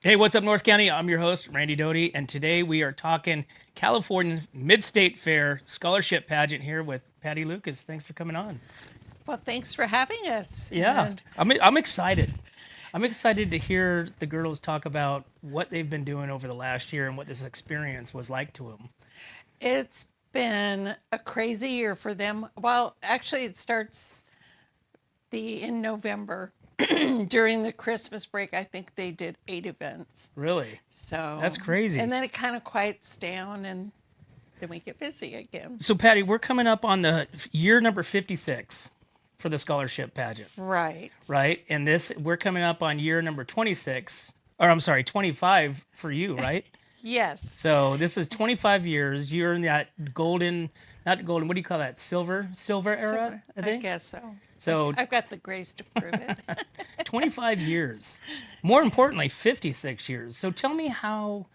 Hey, what's up, North County? I'm your host, Randy Doty, and today we are talking California Mid-State Fair Scholarship Pageant here with Patti Lucas. Thanks for coming on. Well, thanks for having us. Yeah, I'm excited. I'm excited to hear the girls talk about what they've been doing over the last year and what this experience was like to them. It's been a crazy year for them. Well, actually, it starts the in November. During the Christmas break, I think they did 8 events. Really, So, that's and crazy. then it kind of quiets down and then we get busy again. So, Patty, we're coming up on the year number 56 for the scholarship pageant, Right. right? And this we're coming up on year number 26, or I'm sorry, 25 for you, right? Yes. So this is 25 years. You're in that golden, not golden. What do you call that? Silver era, So, I I think. guess so. So I've got the grace to prove it. 25 years. More importantly, 56 years. So tell me how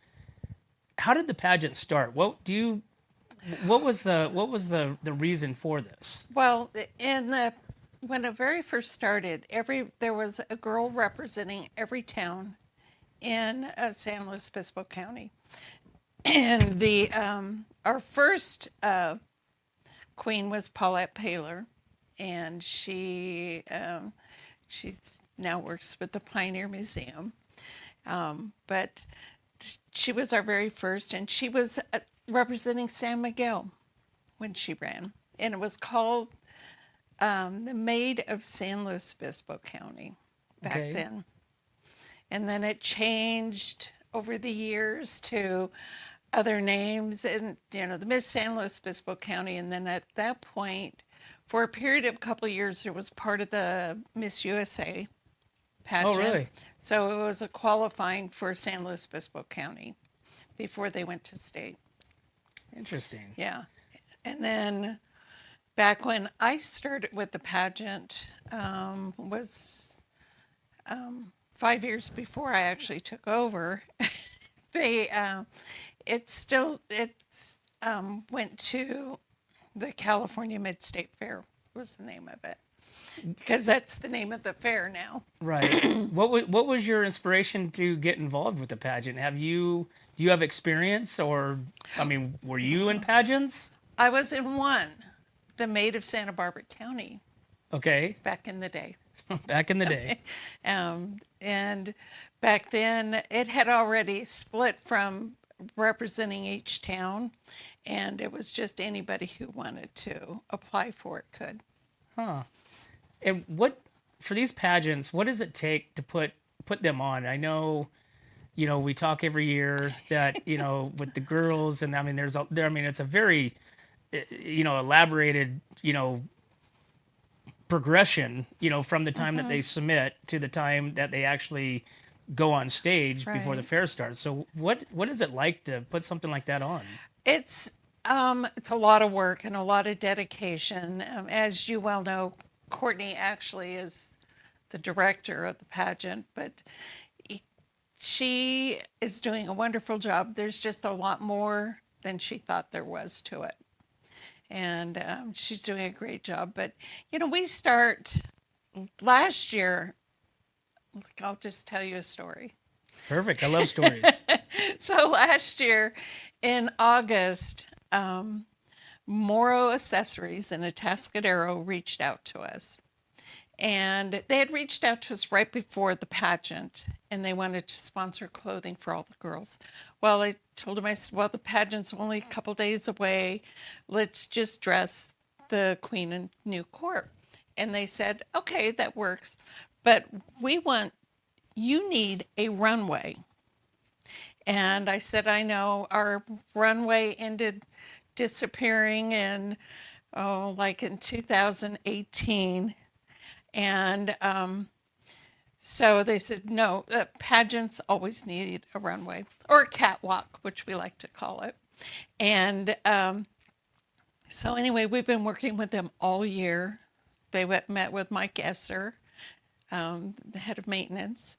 did the pageant start? What was the reason for this? Well, in the when it very first started, there was a girl representing every town in San Luis Obispo County, and the our first queen was Paulette Paler, and she's now works with the Pioneer Museum, but she was our very first, and she was representing San Miguel when she ran, and it was called the Maid of San Luis Obispo County back Okay. then. And then it changed over the years to other names and, the Miss San Luis Obispo County. And then at that point, for a period of a couple of years, it was part of the Miss USA Oh, pageant. really? So it was a qualifying for San Luis Obispo County before they went to state. Interesting. Yeah. And then back when I started with the pageant was 5 years before I actually took over. They it's went to the California Mid-State Fair was the name of it because that's the name of the fair now. Right. What was your inspiration to get involved with the pageant? Do you have experience, or I mean, were you in pageants? I was in one, the Maid of Santa Barbara County Okay. back in the day. Back in the day. And back then, it had already split from representing each town, and it was just anybody who wanted to apply for it could. Huh. And what for these pageants, what does it take to put them on? I know, we talk every year that, with the girls, and I mean it's a very elaborated, progression, from the time that they submit to the time that they actually go on stage before the Right. fair starts. So what is it like to put something like that on? It's a lot of work and a lot of dedication. As you well know, Courtney actually is the director of the pageant, but she is doing a wonderful job. There's just a lot more than she thought there was to it. And she's doing a great job. But, we start last year. I'll just tell you a story. Perfect. I love stories. So last year in August, Moro Accessories in Atascadero reached out to us. And they had reached out to us right before the pageant and they wanted to sponsor clothing for all the girls. Well, I told them, I said, well, the pageant's only a couple days away. Let's just dress the queen in new court. And they said, okay, that works. But you need a runway. And I said, I know our runway ended disappearing in, like in 2018. And so they said, no, pageants always need a runway or a catwalk, which we like to call it. And so, anyway, we've been working with them all year. They met with Mike Esser, the head of maintenance,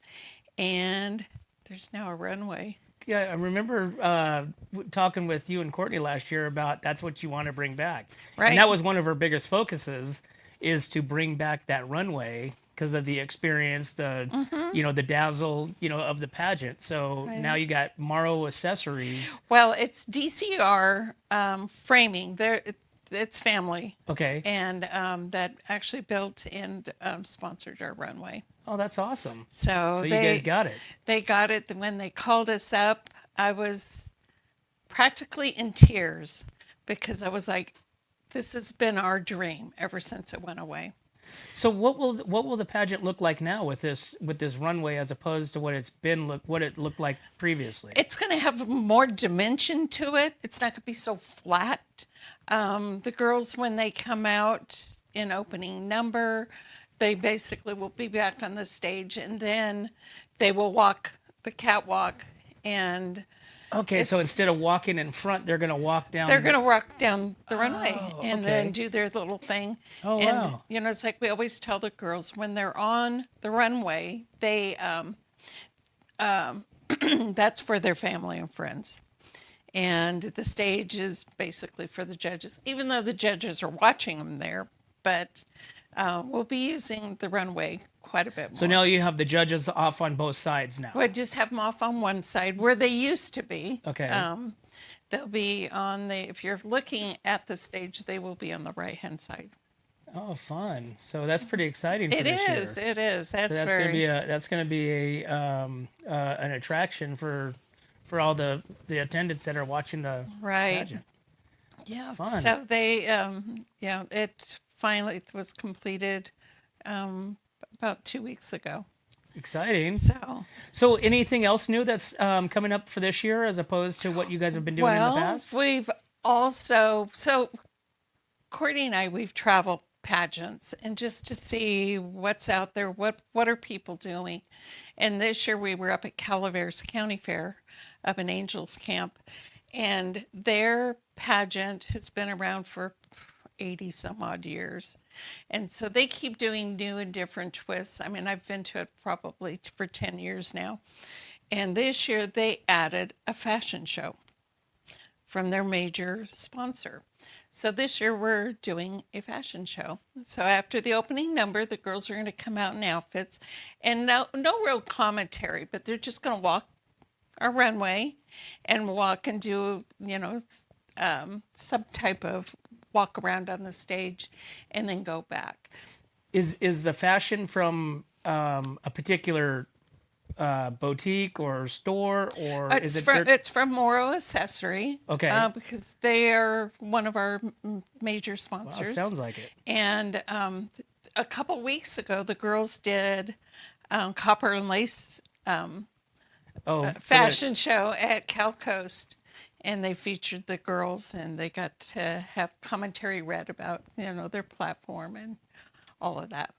and there's now a runway. Yeah, I remember talking with you and Courtney last year about that's what you want to bring back, and Right. that was one of our biggest focuses is to bring back that runway because of the experience, the Mm-hmm. the dazzle, of the pageant. So now Right. you got Morrow Accessories. Well, it's DCR framing. It's family, Okay. and that actually built and sponsored our runway. Oh, that's awesome. So So you guys got it. they got it when they called us up. I was practically in tears because I was like, "This has been our dream ever since it went away." So what will the pageant look like now with this runway as opposed to what it looked like previously? It's going to have more dimension to it. It's not going to be so flat. The girls, when they come out in opening number, they basically will be back on the stage, and then they will walk the catwalk, and Okay, so it's instead of walking in front, they're gonna walk they're down going the. to walk down the runway Oh, and then okay. do their little thing. Oh And wow. it's like we always tell the girls when they're on the runway, they that's for their family and friends. And the stage is basically for the judges, even though the judges are watching them there. But we'll be using the runway quite a bit So more. now you have the judges off on both sides now. We'll just have them off on one side where they used to be. Okay. They'll be on the, if you're looking at the stage, they will be on the right hand side. Oh, fun. So that's pretty exciting for It this is, year. it is. So That's that's gonna be a an attraction for all the attendants that are watching the right. pageant. Yeah. Fun. So they, yeah, it finally was completed about 2 weeks ago. Exciting. So, So anything else new that's coming up for this year as opposed to what you guys have been doing in the well, past? we've also, so Courtney and I, we've traveled pageants and just to see what's out there, what are people doing. And this year we were up at Calaveras County Fair up in Angels Camp, and their pageant has been around for 80 some odd years. And so they keep doing new and different twists. I mean, I've been to it probably for 10 years now. And this year they added a fashion show from their major sponsor. So this year we're doing a fashion show. So after the opening number, the girls are going to come out in outfits and no real commentary, but they're just going to walk our runway and walk and do, some type of walk around on the stage and then go back. Is the fashion from a particular boutique or store, or is it It's from Morrow Accessory, okay? because they are one of our major Wow, sponsors. sounds like it. And a couple weeks ago, the girls did copper and lace Oh, for the fashion show at Cal Coast, and they featured the girls, and they got to have commentary read about their platform and all of that.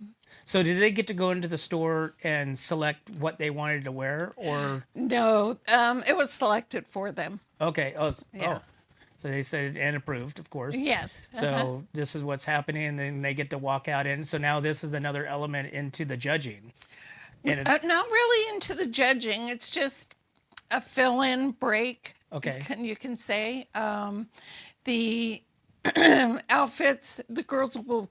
so did they get to go into the store and select what they wanted to wear, or No, it was selected for them. okay? Yeah. Oh, so they said and approved, of course. Yes. So this is what's happening, and then they get to walk out in. So now this is another element into the judging, and Not really into the judging. It's just a fill-in break. okay. You can say the outfits. The girls will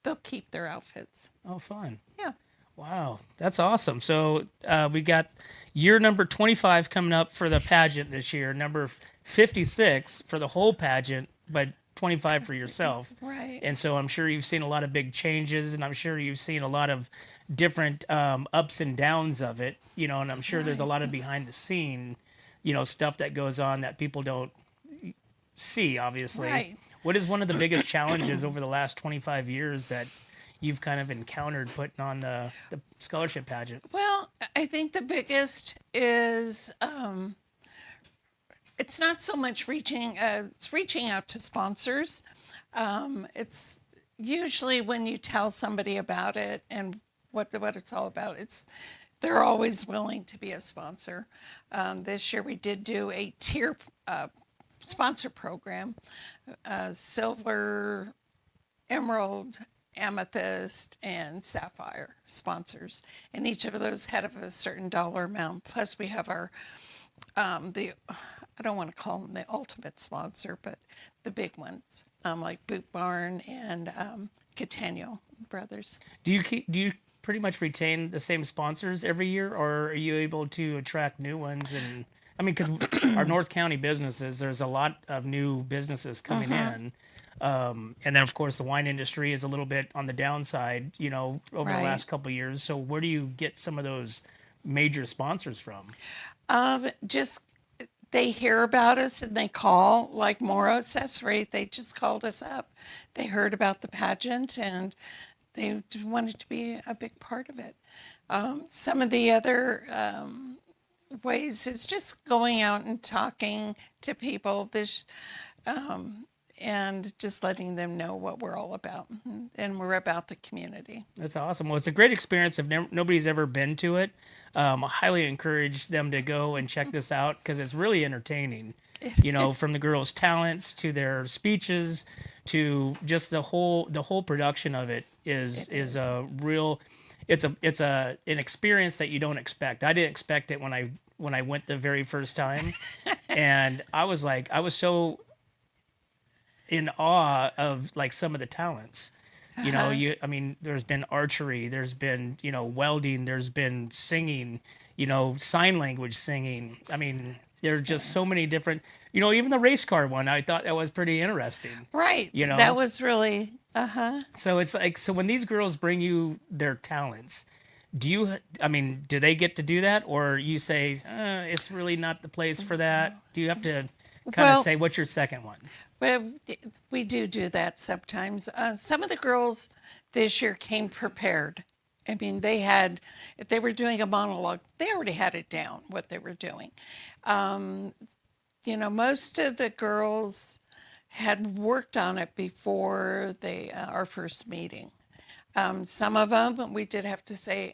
they'll keep their outfits. Oh, fun. Yeah. Wow, that's awesome. So we got year number 25 coming up for the pageant this year, number 56 for the whole pageant, but 25 for yourself. Right. And so I'm sure you've seen a lot of big changes, and I'm sure you've seen a lot of different ups and downs of it, and I'm sure there's a lot of behind the scene, stuff that goes on that people don't see, obviously. Right. What is one of the biggest challenges over the last 25 years that you've kind of encountered putting on the scholarship pageant? Well, I think the biggest is it's not so much it's reaching out to sponsors. It's usually when you tell somebody about it and what it's all about, they're always willing to be a sponsor. This year we did do a tier sponsor program, silver, emerald, amethyst, and sapphire sponsors, and each of those had a certain dollar amount. Plus, we have our the I don't want to call them the ultimate sponsor, but the big ones like Boot Barn and Catania. brothers. Do you pretty much retain the same sponsors every year, or are you able to attract new ones? And I mean, because our North County businesses, there's a lot of new businesses coming in. And then, of course, the wine industry is a little bit on the downside, over the Right. last couple of years. So, where do you get some of those major sponsors from? Just they hear about us and they call, like Moro Accessory. They just called us up. They heard about the pageant and they wanted to be a big part of it. Some of the other ways is just going out and talking to people. This and just letting them know what we're all about. And we're about the community. That's awesome. Well, it's a great experience. If nobody's ever been to it, I highly encourage them to go and check this out because it's really entertaining. From the girls' talents to their speeches to just the whole production of it is a real. It's an experience that you don't expect. I didn't expect it when I went the very first time, and I was so in awe of like some of the talents. I mean, there's been archery, there's been, welding, there's been singing, sign language singing. I mean, there's just so many different, even the race car one, I thought that was pretty interesting, Right. you That know? was really, uh huh. So it's like, so when these girls bring you their talents, I mean, do they get to do that? Or you say, it's really not the place for that? Do you have to kind of Well, say, what's your second one? well, we do that sometimes. Some of the girls this year came prepared. I mean, if they were doing a monologue, they already had it down what they were doing. Um, most of the girls had worked on it before our first meeting. Some of them we did have to say,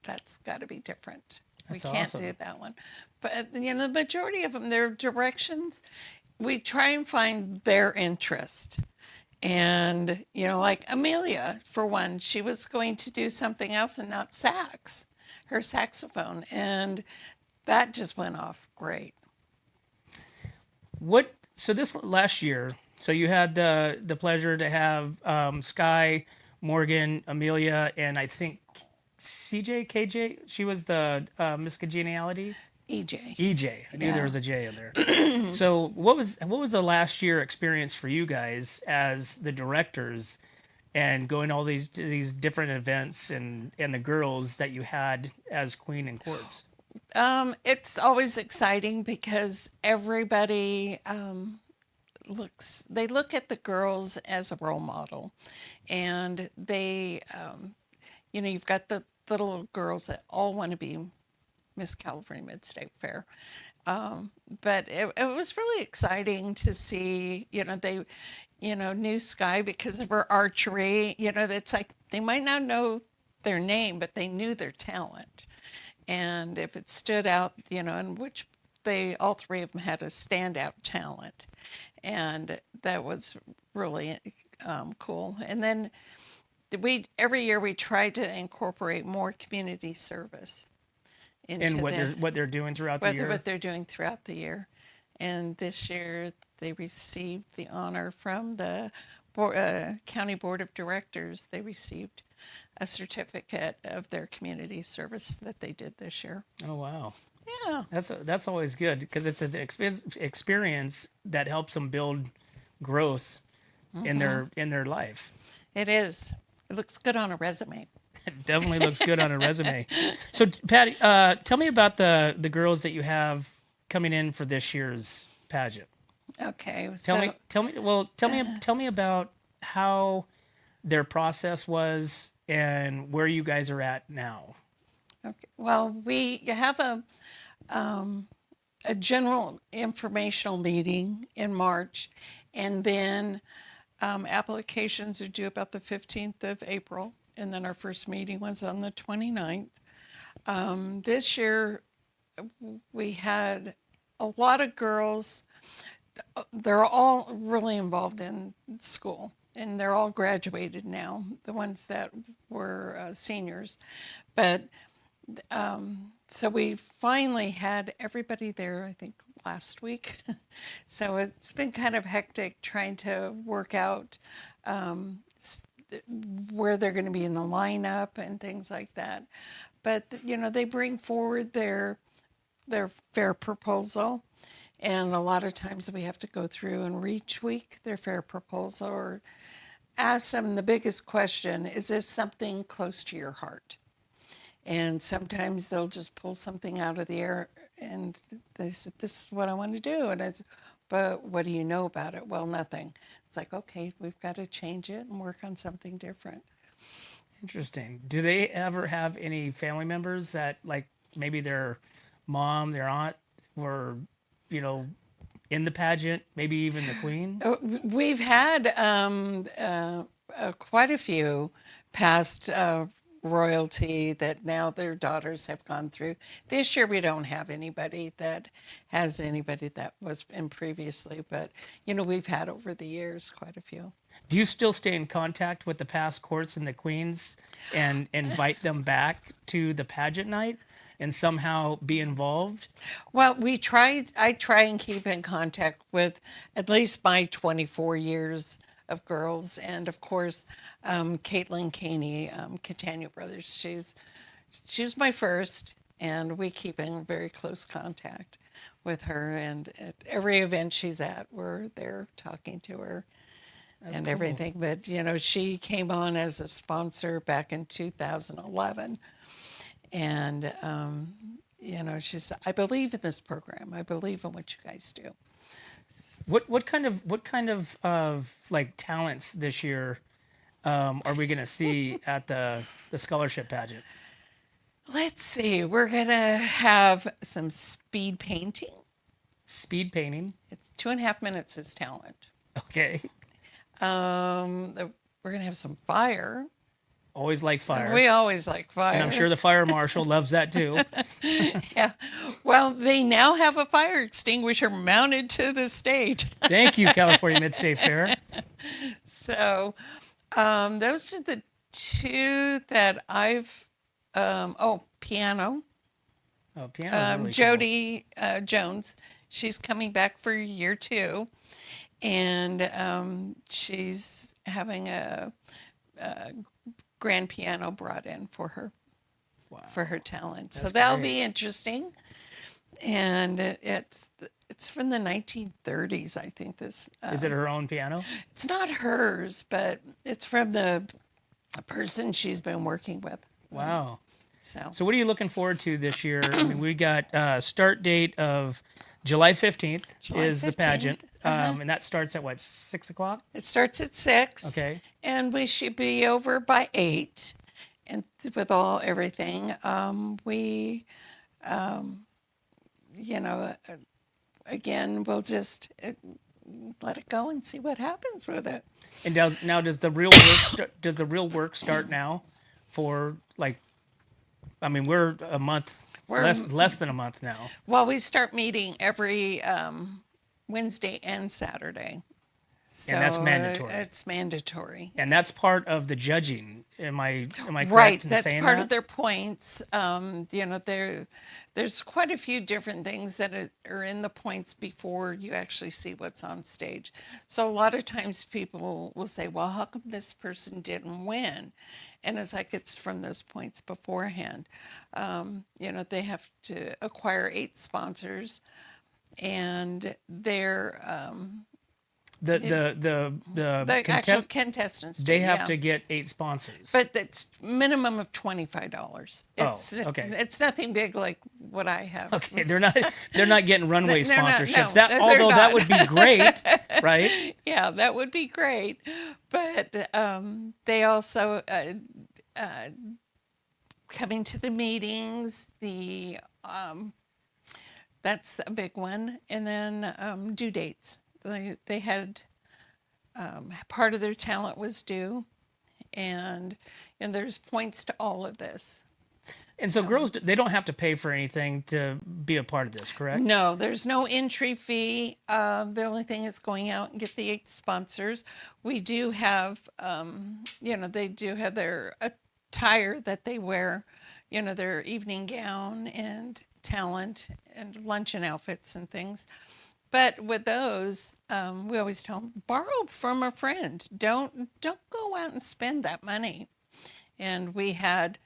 that's got to be different. We That's can't do awesome. that one. But the majority of them, their directions, we try and find their interest. And like Amelia, for one, she was going to do something else and not sax, her saxophone, and that just went off great. So this last year, so you had the pleasure to have Sky, Morgan, Amelia, and I think CJ, KJ. She was the Miss Congeniality. EJ. EJ. I knew there Yeah. was a J in there. So what was the last year experience for you guys as the directors and going to all these different events and the girls that you had as queen and courts? It's always exciting because everybody they look at the girls as a role model, and you've got the little girls that all want to be Miss California Mid State Fair. But it was really exciting to see, knew Sky because of her archery. It's like they might not know their name, but they knew their talent. And if it stood out, in which all three of them had a standout talent. And that was really cool. And then every year we try to incorporate more community service And into what they're doing throughout the year? what they're doing throughout the year. And this year they received the honor from the County Board of Directors. They received a certificate of their community service that they did this year. Oh wow. Yeah, That's always good because it's an experience that helps them build growth in their life. it is. It looks good on a resume. It definitely looks good on a resume. So, Patty, tell me about the girls that you have coming in for this year's pageant. Okay, Tell so me, tell me, well, tell me about how their process was and where you guys are at now. okay. Well, we have a general informational meeting in March, and then applications are due about the 15th of April, and then our first meeting was on the 29th. This year, we had a lot of girls. They're all really involved in school, and they're all graduated now, the ones that were seniors. But so we finally had everybody there, I think, last week. So it's been kind of hectic trying to work out where they're going to be in the lineup and things like that. But they bring forward their fair proposal, and a lot of times we have to go through and retweak their fair proposal or ask them the biggest question: is this something close to your heart? And sometimes they'll just pull something out of the air and they said, this is what I want to do. And I said, but what do you know about it? Well, nothing. It's like, okay, we've got to change it and work on something different. Interesting. Do they ever have any family members that, like, maybe their mom, their aunt were, you know, in the pageant, maybe even the queen? We've had quite a few past royalty that now their daughters have gone through. This year we don't have anybody that has anybody that was in previously, but we've had over the years quite a few. Do you still stay in contact with the past courts and the queens and invite them back to the pageant night and somehow be involved? Well, I try and keep in contact with at least my 24 years of girls. And of course, Caitlin Caney, Catania Brothers, she's my first, and we keep in very close contact with her. And at every event she's at, we're there talking to her. That's And cool. everything. But, she came on as a sponsor back in 2011. And, she's, I believe in this program. I believe in what you guys do. What kind of like talents this year are we going to see at the scholarship pageant? Let's see. We're going to have some speed painting. Speed painting. It's 2.5 minutes is talent. Okay. We're going to have some fire. Always like fire. We always like fire. And I'm sure the fire marshal loves that too. Yeah. Well, they now have a fire extinguisher mounted to the stage. Thank you, California Mid-State Fair. So, those are the two that I've. Piano. Oh, piano's really Jody Jones. She's coming back for year 2, and she's having a grand piano brought in for her. Wow. For her talent. That's so that'll great. be interesting. And it's from the 1930s, I think. This Is it her own piano? It's not hers, but it's from the person she's been working with. Wow. So what are you looking forward to this year? I mean, we got start date of July 15th is the pageant. And that starts at what, 6 o'clock? it starts at 6. Okay. And we should be over by 8. And with everything, we, again, we'll just let it go and see what happens with it. And does the real work start now for, like, I mean, we're a month, less than a month now. Well, we start meeting every Wednesday and Saturday. So And that's mandatory. It's mandatory. And that's part of the judging. Am I correct Right, in that's saying part that? of their points. There's quite a few different things that are in the points before you actually see what's on stage. So a lot of times people will say, well, how come this person didn't win? And it's like, it's from those points beforehand. They have to acquire 8 sponsors, and they're the actual contestants. they have to get 8 sponsors. But it's minimum of $25. Okay. It's nothing big like what I have. Okay, they're not getting runway They're not, sponsorships. no, Although they're that not. would be great, right? Yeah, that would be great. But they also coming to the meetings. That's a big one, and then due dates. They had part of their talent was due, and there's points to all of this. And so girls, they don't have to pay for anything to be a part of this, correct? No, there's no entry fee. The only thing is going out and get the 8 sponsors. We do have, they do have their attire that they wear, their evening gown and talent and luncheon outfits and things. But with those, we always tell them, borrow from a friend. Don't go out and spend that money. And we had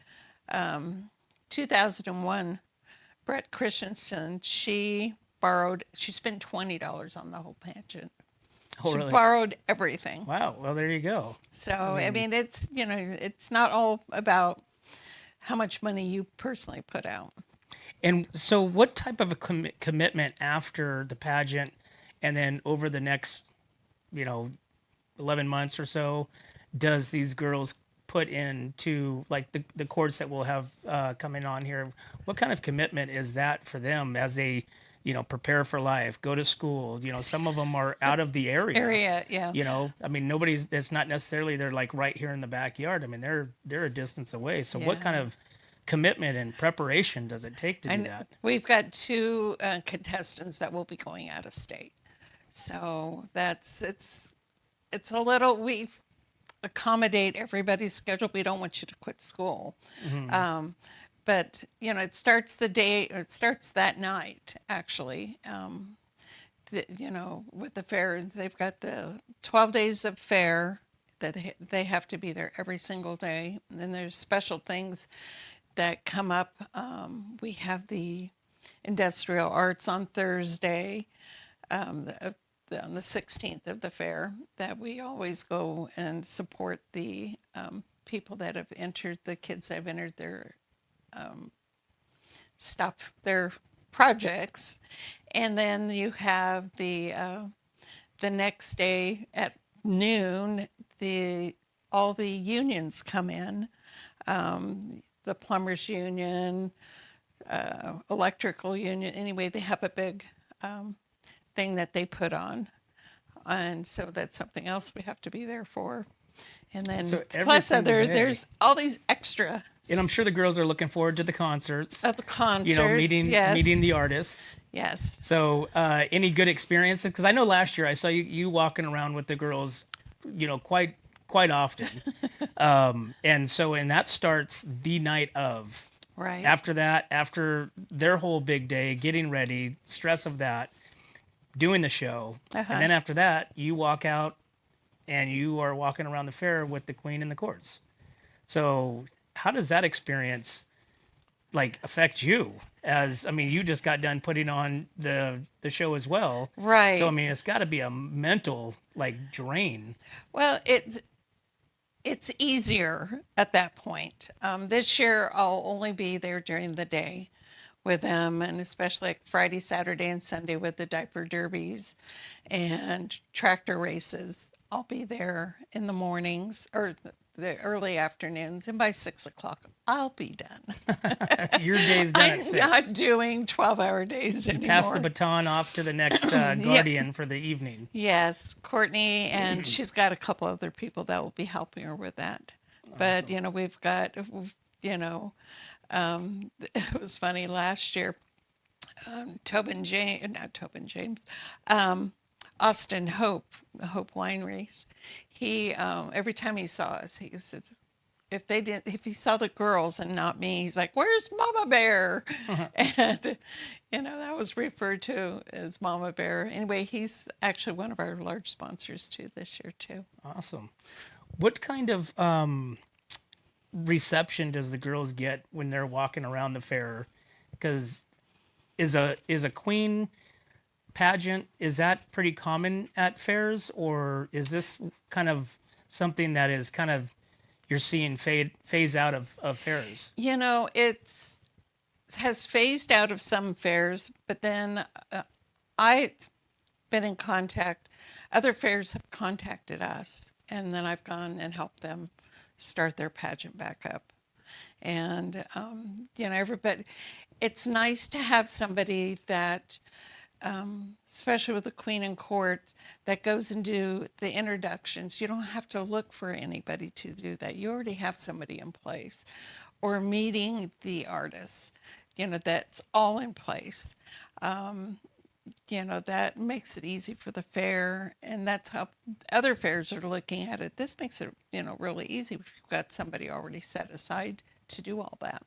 2001, Brett Christensen. She spent $20 on the whole pageant. Oh, She really? borrowed everything. Wow. Well, there you go. So I I mean, mean, it's not all about how much money you personally put out. and so what type of a commitment after the pageant and then over the next, you know, 11 months or so does these girls put into like the courts that we'll have coming on here? What kind of commitment is that for them as they, prepare for life, go to school? Some of them are out of the area. Area, yeah. I mean, nobody's. It's not necessarily they're like right here in the backyard. I mean, they're a distance away. So, what kind Yeah. of commitment and preparation does it take to do And that? we've got two contestants that will be going out of state. So it's a little we accommodate everybody's schedule. We don't want you to quit school. Hmm. But it starts that night actually. With the fair, they've got the 12 days of fair that they have to be there every single day. And then there's special things that come up. We have the industrial arts on Thursday, on the 16th of the fair, that we always go and support the people that have entered, the kids that have entered their stuff, their projects. And then you have the next day at noon, all the unions come in, the plumbers union, electrical union. Anyway, they have a big thing that they put on, and so that's something else we have to be there for. And then So every plus single day, there's all these extra and I'm sure the girls are looking forward to the concerts. of the concerts. Meeting Yes, the artists. yes. So, any good experiences? Because I know last year I saw you walking around with the girls, quite often. And that starts the night of. Right. After that, after their whole big day, getting ready, stress of that, doing the show, Uh-huh. and then after that, you walk out and you are walking around the fair with the queen and the courts. So, how does that experience like affect you? As I mean, you just got done putting on the show as well. Right. So I mean, it's got to be a mental like drain. Well, it's easier at that point. This year, I'll only be there during the day with them, and especially like Friday, Saturday, and Sunday with the diaper derbies and tractor races. I'll be there in the mornings or the early afternoons, and by 6 o'clock, I'll be done. Your day's done at I'm 6. not doing 12-hour days You pass the anymore. baton off to the next guardian for the evening. Yes, Courtney, and she's got a couple other people that will be helping her with that. But, Awesome. we've got, you know, it was funny last year, not Tobin James, Austin Hope Wineries. He, every time he saw us, he says, if he saw the girls and not me, he's like, "Where's Mama Bear?" And that was referred to as Mama Bear. Anyway, he's actually one of our large sponsors too this year too. Awesome. What kind of reception does the girls get when they're walking around the fair? Because is a queen pageant, is that pretty common at fairs, or is this kind of something that is kind of you're seeing phase out of fairs? It has phased out of some fairs, but then I've been in contact. Other fairs have contacted us, and then I've gone and helped them start their pageant back up. And everybody, it's nice to have somebody that, especially with the Queen and Court, that goes and do the introductions. You don't have to look for anybody to do that. You already have somebody in place. Or meeting the artists, that's all in place. That makes it easy for the fair, and that's how other fairs are looking at it. This makes it, really easy if you've got somebody already set aside to do all that.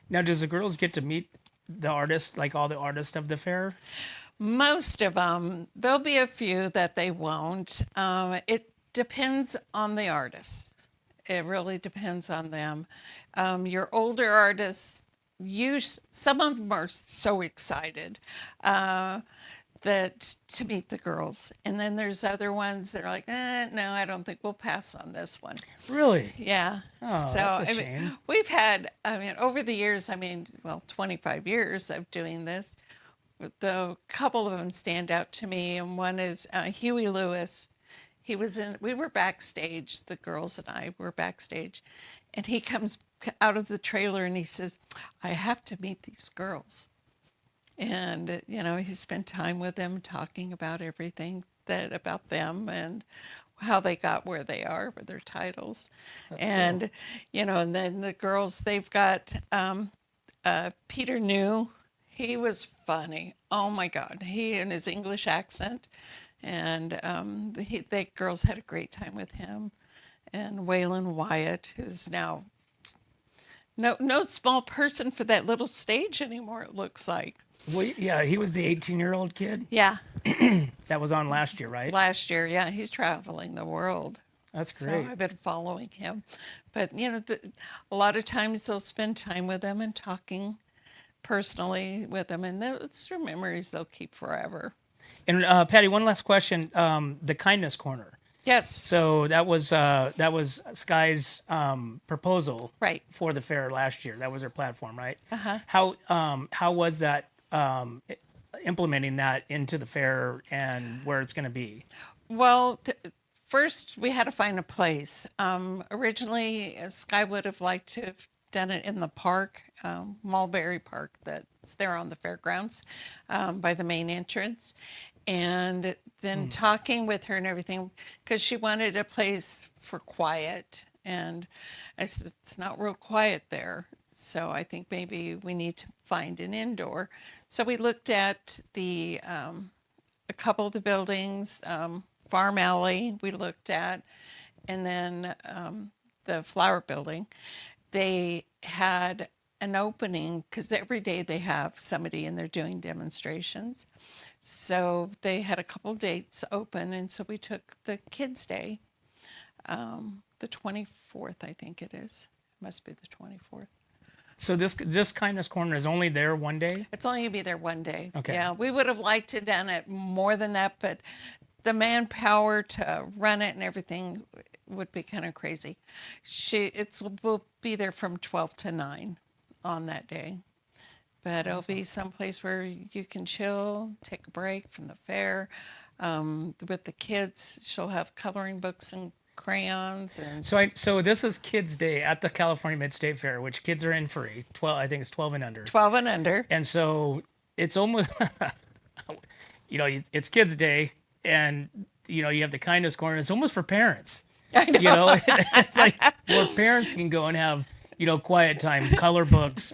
Now, does the girls get to meet the artists, like all the artists of the fair? Most of them, there'll be a few that they won't. It depends on the artist. It really depends on them. Your older artists, some of them are so excited that to meet the girls, and then there's other ones that are like, no, I don't think we'll pass on this one. Really? Yeah. Oh, So, that's a I mean, shame. we've had, I mean, over the years, I mean, well, 25 years of doing this, the couple of them stand out to me, and one is Huey Lewis. We were backstage, the girls and I were backstage, and he comes out of the trailer and he says, I have to meet these girls. And, he spent time with them talking about everything about them and how they got where they are with their titles. That's cool. And, and then the girls, they've got Peter New. He was funny. Oh my God. He and his English accent. And the girls had a great time with him. And Waylon Wyatt, who's now no small person for that little stage anymore, it looks like. Well, yeah, he was the 18-year-old kid Yeah, that was on last year, right? last year. Yeah, he's traveling the world. That's So great. I've been following him. But, a lot of times they'll spend time with them and talking personally with them. And those are memories they'll keep forever. And Patty, one last question. The kindness corner. Yes, So that was Sky's proposal right. for the fair last year. That was her platform, right? Uh-huh. How was that implementing that into the fair and where it's going to be? Well, first we had to find a place. Originally, Sky would have liked to have done it in the park, Mulberry Park, that's there on the fairgrounds by the main entrance. And then talking with her and everything, because she wanted a place for quiet. And I said, it's not real quiet there. So I think maybe we need to find an indoor. So we looked at a couple of the buildings, Farm Alley we looked at, and then the flower building. They had an opening because every day they have somebody and they're doing demonstrations. So they had a couple dates open, and so we took the Kids' Day, the 24th, I think it is. Must be the 24th. So this kindness corner is only there one day. It's only gonna be there one day. Okay. Yeah, we would have liked to done it more than that, but the manpower to run it and everything would be kind of crazy. We'll be there from 12 to 9 on that day. But it'll be someplace where you can chill, take a break from the fair. With the kids, she'll have coloring books and crayons and So this is Kids Day at the California Mid State Fair, which kids are in free. 12, I think it's 12 and under. 12 and under. And so it's almost, it's Kids Day, and you have the kindness corner. It's almost for parents. I know. It's like where parents can go and have quiet time, color books,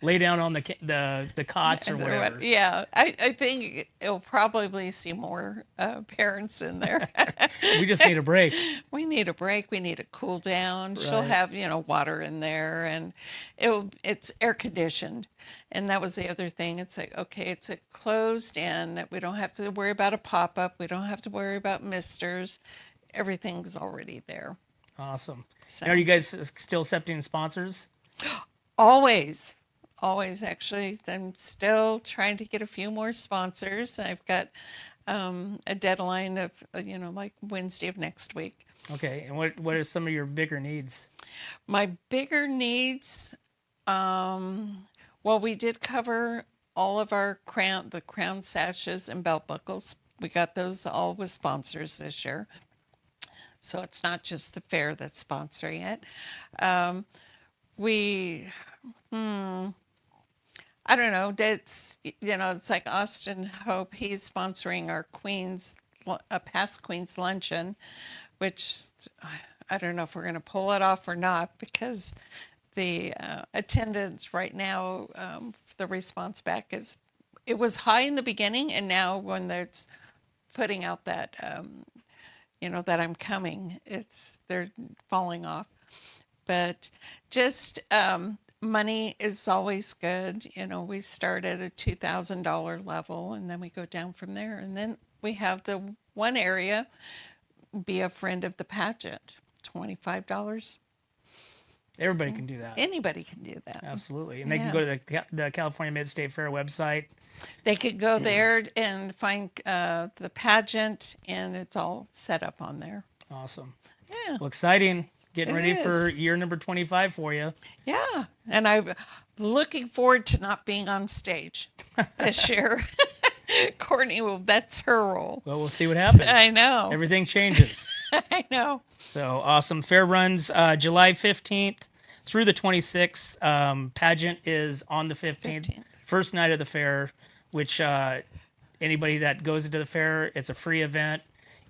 lay down on the cots or whatever. Yeah, I think it'll probably see more parents in there. We just need a break. We need a break. We need a cool down. She'll Right. have, water in there, and it's air conditioned. And that was the other thing. It's like, okay, it's a closed in. We don't have to worry about a pop-up. We don't have to worry about misters. Everything's already there. Awesome. So And are you guys still accepting sponsors? always, always actually. I'm still trying to get a few more sponsors. I've got a deadline of, like Wednesday of next week. Okay. And what are some of your bigger needs? My bigger needs, well, we did cover all of the crown sashes and belt buckles. We got those all with sponsors this year. So it's not just the fair that's sponsoring it. We, I don't know. It's like Austin Hope. He's sponsoring our past Queen's luncheon, which I don't know if we're going to pull it off or not because the attendance right now, the response back it was high in the beginning, and now when it's putting out that, that I'm coming, they're falling off. But just money is always good. We start at a $2,000 level and then we go down from there. And then we have the one area, be a friend of the pageant, $25. Everybody can do that. Anybody can do that. Absolutely. And they can go to the California Mid-State Fair website. They could go there and find the pageant, and it's all set up on there. Awesome. Yeah. Well, exciting. Getting It ready is. for year number 25 for you. Yeah. And I'm looking forward to not being on stage this year. Courtney, that's her role. Well, we'll see what happens. I know. Everything changes. I know. So awesome. Fair runs July 15th through the 26th. Pageant is on the 15th. First night of the fair, which anybody that goes into the fair, it's a free event.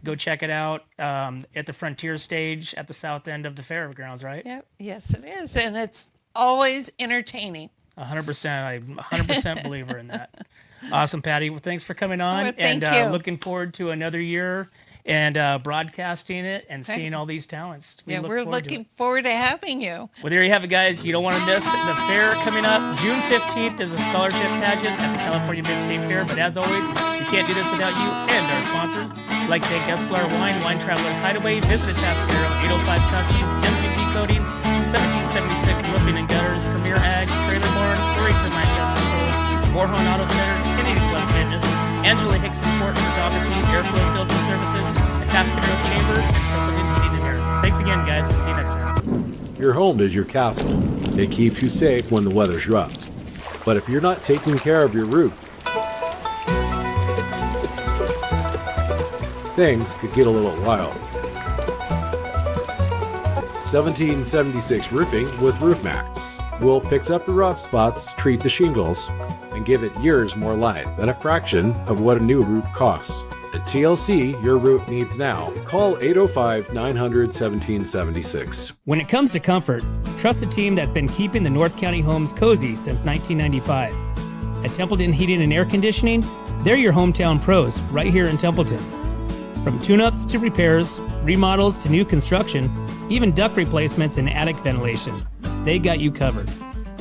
Go check it out at the Frontier stage at the south end of the fairgrounds, right? Yep. Yes, it is. And it's always entertaining. 100%. I'm a 100% believer in that. Awesome, Patti. Well, thanks for coming on. Oh, thank and you. Looking forward to another year and broadcasting it and seeing all these talents. We're looking forward to having you. Well, there you have it, guys. You don't want to miss the fair coming up. June 15th is a scholarship pageant at the California Mid-State Fair. But as always, we can't do this without you and our sponsors. I'd like to thank Esquire Wine, Wine Travelers Hideaway, Visit Atascadero, 805 Customs, MGP Coatings, 1776 Roofing and Gutters, Premier Ag, Trailer Barn, Story Termite Pest Control, Warhorn Auto Center, Kennedy Club Fitness, Angela Hickson Court Photography, Airflow Filter Services, Atascadero Chamber, and Templeton Heating and Air. Thanks again, guys. We'll see you next time. Your home is your castle. It keeps you safe when the weather's rough. But if you're not taking care of your roof, things could get a little wild. 1776 Roofing with Roof Max will fix up the rough spots, treat the shingles, and give it years more life at a fraction of what a new roof costs. At TLC, your roof needs now. Call 805-900-1776. When it comes to comfort, trust the team that's been keeping the North County homes cozy since 1995. At Templeton Heating and Air Conditioning, they're your hometown pros right here in Templeton. From tune-ups to repairs, remodels to new construction, even duct replacements and attic ventilation, they got you covered.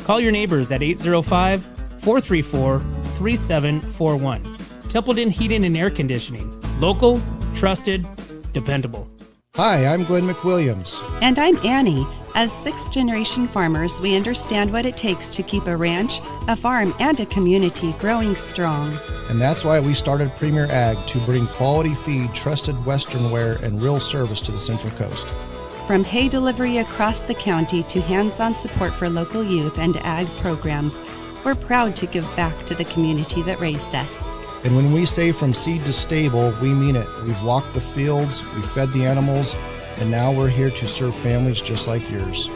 Call your neighbors at 805-434-3741. Templeton Heating and Air Conditioning. Local, trusted, dependable. Hi, I'm Glenn McWilliams. And I'm Annie. As sixth-generation farmers, we understand what it takes to keep a ranch, a farm, and a community growing strong. And that's why we started Premier Ag to bring quality feed, trusted Western wear, and real service to the Central Coast. From hay delivery across the county to hands-on support for local youth and ag programs, we're proud to give back to the community that raised us. And when we say from seed to stable, we mean it. We've walked the fields, we've fed the animals, and now we're here to serve families just like yours.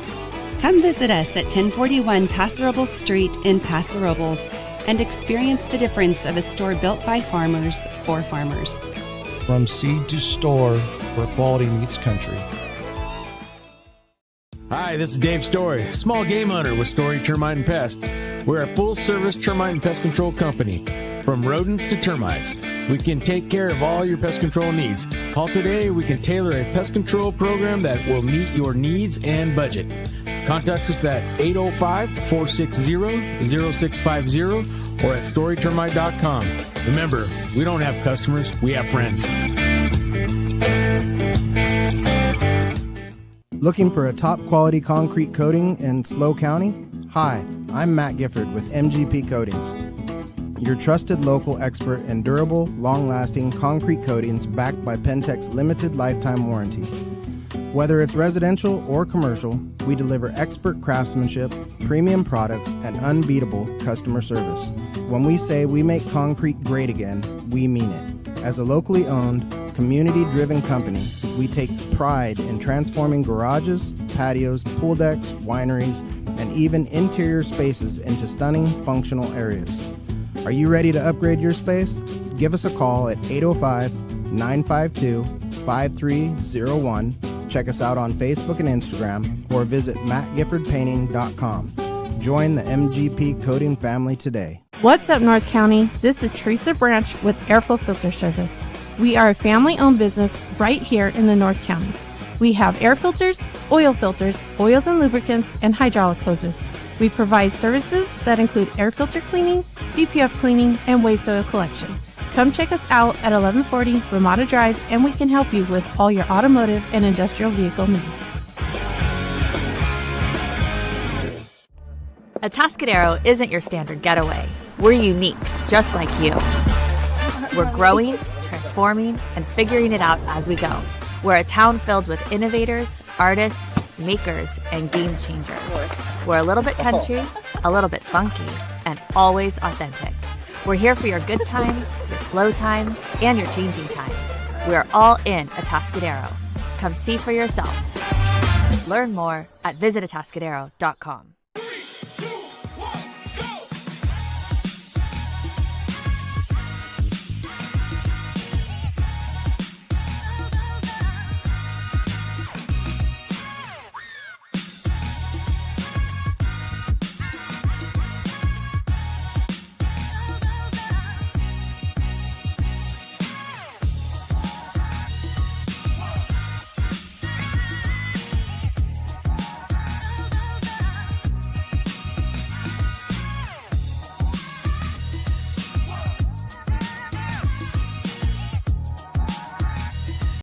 Come visit us at 1041 Paso Robles Street in Paso Robles and experience the difference of a store built by farmers for farmers. From seed to store, where quality meets country. Hi, this is Dave Story, small game hunter with Story Termite and Pest. We're a full-service termite and pest control company. From rodents to termites, we can take care of all your pest control needs. Call today, we can tailor a pest control program that will meet your needs and budget. Contact us at 805-460-0650 or at storytermite.com. Remember, we don't have customers, we have friends. Looking for a top quality concrete coating in SLO County? Hi, I'm Matt Gifford with MGP Coatings, your trusted local expert in durable, long-lasting concrete coatings backed by Pentec's limited lifetime warranty. Whether it's residential or commercial, we deliver expert craftsmanship, premium products, and unbeatable customer service. When we say we make concrete great again, we mean it. As a locally owned, community-driven company, we take pride in transforming garages, patios, pool decks, wineries, and even interior spaces into stunning, functional areas. Are you ready to upgrade your space? Give us a call at 805-952-5301. Check us out on Facebook and Instagram, or visit mattgiffordpainting.com. Join the MGP Coating family today. What's up, North County? This is Teresa Branch with Airflow Filter Service. We are a family-owned business right here in the North County. We have air filters, oils and lubricants, and hydraulic hoses. We provide services that include air filter cleaning, DPF cleaning, and waste oil collection. Come check us out at 1140 Ramada Drive, and we can help you with all your automotive and industrial vehicle needs. Atascadero isn't your standard getaway. We're unique, just like you. We're growing, transforming, and figuring it out as we go. We're a town filled with innovators, artists, makers, and game changers. We're a little bit country, a little bit funky, and always authentic. We're here for your good times, your slow times, and your changing times. We're all in Atascadero. Come see for yourself. Learn more at visitatascadero.com.